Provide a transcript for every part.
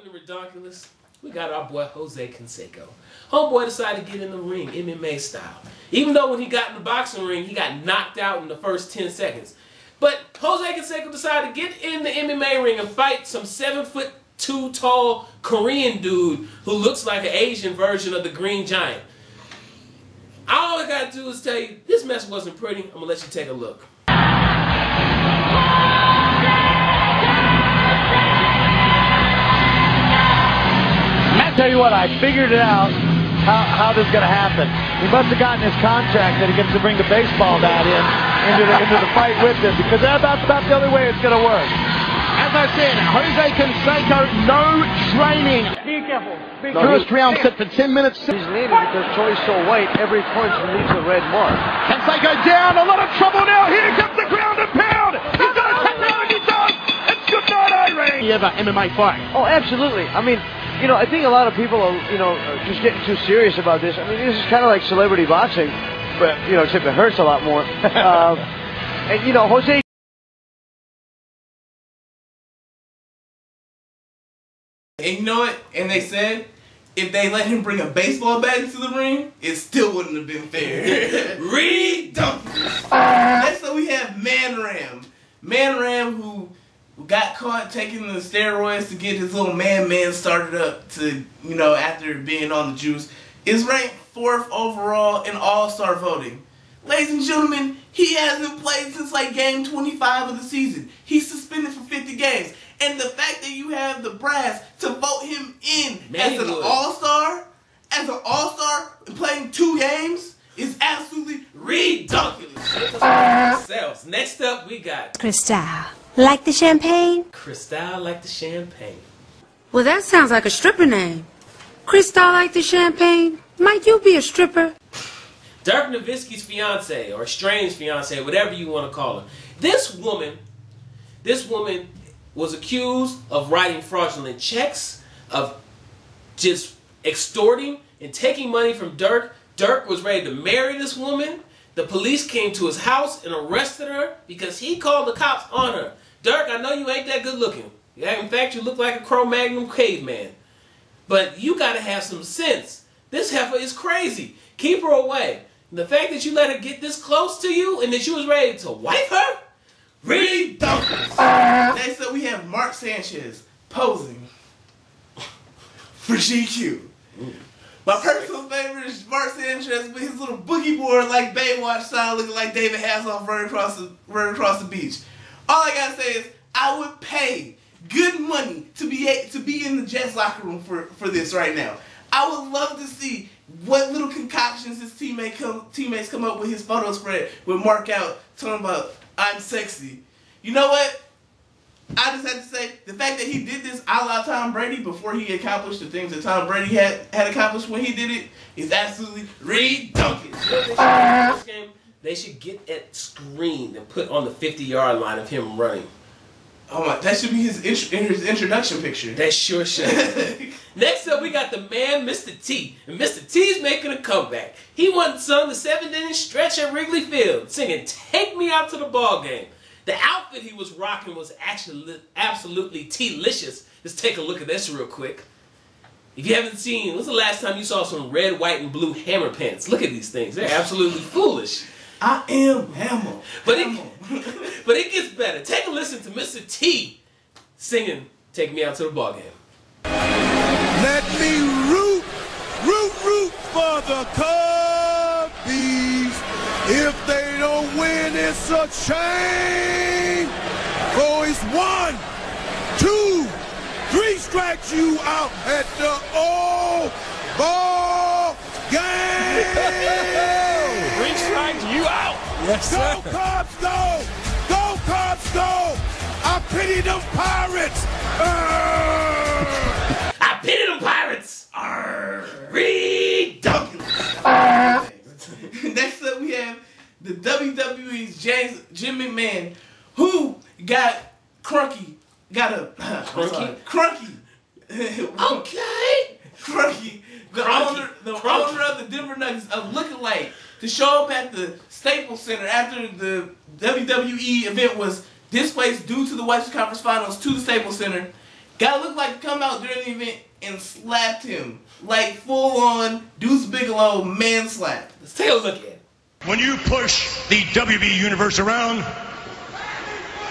Welcome to ReDonkulous. We got our boy Jose Canseco. Homeboy decided to get in the ring, MMA style. Even though when he got in the boxing ring, he got knocked out in the first 10 seconds. But Jose Canseco decided to get in the MMA ring and fight some 7'2" tall Korean dude who looks like an Asian version of the Green Giant. All I gotta do is tell you, this mess wasn't pretty. I'm gonna let you take a look. Tell you what, I figured it out how this is going to happen. He must have gotten his contract that he gets to bring the baseball bat into the fight with him, because that's about the only way it's going to work. As I said, Jose Canseco, no training. Be careful. First round set for 10 minutes. He's needed because Troy's so white, every punch leaves a red mark. Canseco down, a lot of trouble now. Here comes the ground and pound. He's going to take down, he does. It's good night, Irene. You ever MMA fight? Oh, absolutely. I mean, you know, I think a lot of people are, just getting too serious about this. I mean, this is kind of like celebrity boxing, but, except it hurts a lot more. And, Jose... And you know what? And they said, if they let him bring a baseball bat into the ring, it still wouldn't have been fair. ReDonkulous. Next up we have Man Ram. Man Ram, who got caught taking the steroids to get his little man started up to, after being on the juice, is ranked 4th overall in all-star voting. Ladies and gentlemen, he hasn't played since like game 25 of the season. He's suspended for 50 games. And the fact that you have the brass to vote him in as an all-star, playing 2 games, is absolutely ReDonkulous. Next up, we got Cristal. Like the champagne? Cristal like the champagne. Well, that sounds like a stripper name. Cristal like the champagne? Might you be a stripper? Dirk Nowitzki's fiance, or estranged fiance, whatever you want to call her. This woman was accused of writing fraudulent checks, of just extorting and taking money from Dirk. Dirk was ready to marry this woman. The police came to his house and arrested her because he called the cops on her. Dirk, I know you ain't that good looking. In fact, you look like a Cro-Magnon caveman. But you gotta have some sense. This heifer is crazy. Keep her away. And the fact that you let her get this close to you and that you was ready to wipe her? ReDonkulous. Next up we have Mark Sanchez posing for GQ. My personal favorite is Mark Sanchez with his little boogie board like Baywatch style, looking like David Hasselhoff running across the beach. All I gotta say is I would pay good money to be in the Jets locker room for this right now. I would love to see what little concoctions his teammates come up with his photo spread with Mark out talking about I'm sexy. You know what? I just have to say, the fact that he did this a la Tom Brady before he accomplished the things that Tom Brady had accomplished when he did it is absolutely ReDonkulous. They should get that screened and put on the 50-yard line of him running. Oh my, that should be his introduction picture. That sure should. Next up, we got the man, Mr. T. And Mr. T's making a comeback. He once sung the 7-inning stretch at Wrigley Field, singing "Take Me Out to the Ball Game." The outfit he was rocking was actually absolutely T-licious. Let's take a look at this real quick. If you haven't seen, when's the last time you saw some red, white, and blue hammer pants? Look at these things. They're absolutely foolish. I am Hammer. But it gets better. Take a listen to Mr. T singing "Take Me Out to the Ball Game." Let me root for the Cubbies. If they don't win, it's a shame. Oh, it's 1, 2, 3 strikes you out at the old ball game. 3 strikes you out. Yes, sir. Go Cubs, go! Go Cubs, go! I pity them Pirates. I pity them Pirates. ReDonkulous. Next up we have the WWE's Jim McMahon, who got Crunky. Crunky. Okay. Crunky. The owner of the Denver Nuggets of looking like to show up at the Staples Center after the WWE event was displaced due to the Western Conference Finals to the Staples Center Guy looked like to come out during the event and slapped him. Like full on Deuce Bigelow man slap. Let's take a look at it. When you push the WB universe around,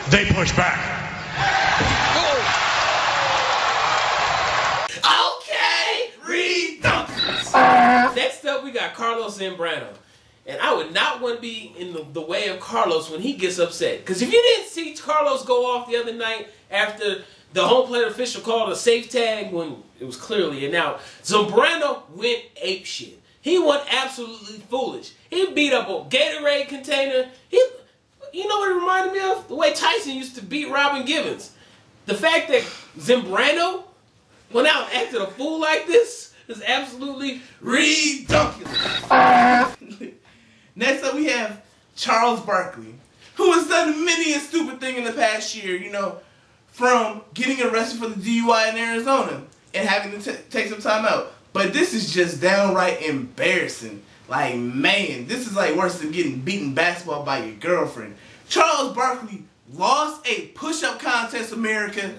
they push back. Okay, ReDonkulous. Next up, we got Carlos Zambrano. And I would not want to be in the way of Carlos when he gets upset. Because if you didn't see Carlos go off the other night after the home plate official called a safe tag when it was clearly an out, Zambrano went apeshit. He went absolutely foolish. He beat up a Gatorade container. You know what it reminded me of? The way Tyson used to beat Robin Givens. The fact that Zambrano went out and acted a fool like this is absolutely ReDonkulous. Next up, we have Charles Barkley, who has done many a stupid thing in the past year, you know, from getting arrested for the DUI in Arizona and having to take some time out. But this is just downright embarrassing. Like, man, this is like worse than getting beaten basketball by your girlfriend. Charles Barkley lost a push-up contest, America.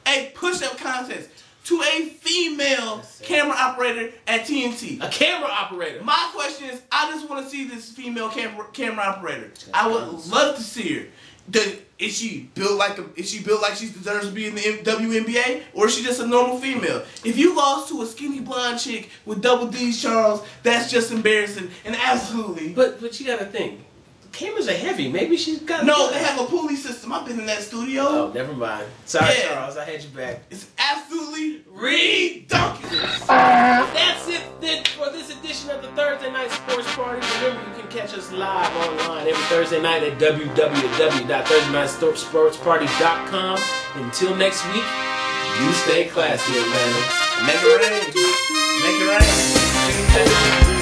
A push-up contest to a female camera operator at TNT. A camera operator. My question is, I just want to see this female camera operator. I would love to see her. Is she built like she deserves to be in the WNBA, or is she just a normal female? If you lost to a skinny blonde chick with double D's, Charles, that's just embarrassing and absolutely. But you gotta think. Cameras are heavy. Maybe she's got. No, they have a pulley system. I've been in that studio. Oh, never mind. Sorry, Charles. I had you back. It's absolutely ReDonkulous. That's it then for this edition of the Thursday Night Sports Party. Remember, you can catch us live online every Thursday night at www.thursdaynightsportsparty.com. Until next week, you stay classy, Atlanta. Make it rain. Make it rain.